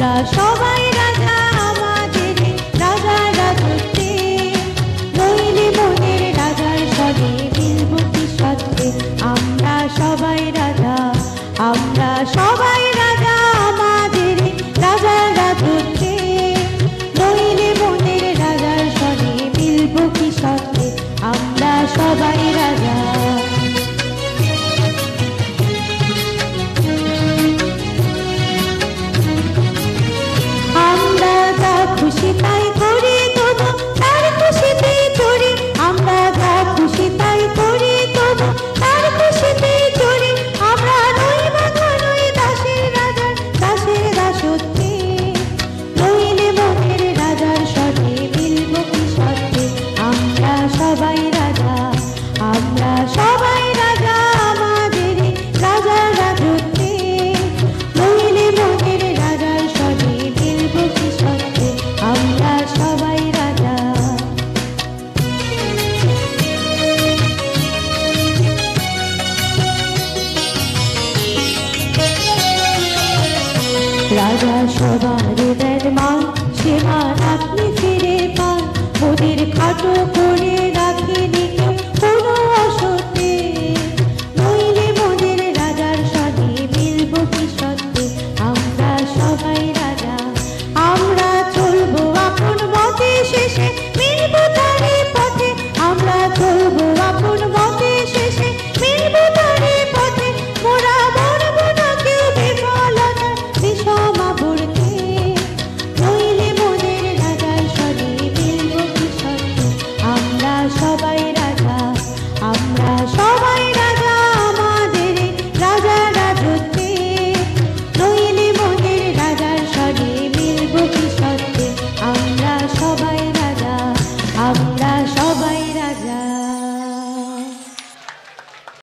আমরা সবাই রাজা আমাদের রাজার রাজত্বে, নইলে মনের রাজার সনে মিলব কি সত্যে। আমরা সবাই রাজা, আমরা সবাই রাজা আমাদের রাজার রাজত্বে, নইলে মনের রাজার সনে মিলব কি সত্যে। আমরা সবাই রাজা। আমরা যা খুশি তাই করি তবু তার খুশিতে চড়ি, আমরা যা খুশি তাই করি তবু তার খুশিতে চড়ি। আমরা নই বাধা নই দাসের রাজার দাসের দাসত্বে, নইলে মনের রাজার সনে মিলব কি সত্যে। আমরা সবাই রাজা, আমরা সবাই রাজা আমাদের রাজার রাজত্বে, নইলে মনের রাজার সনে মিলব কি সত্যে। আমরা সবাই রাজা। রাজা সবার দেন মান, সে মান আপনি ফিরে পান, ওদের খাটো করে রাখেনি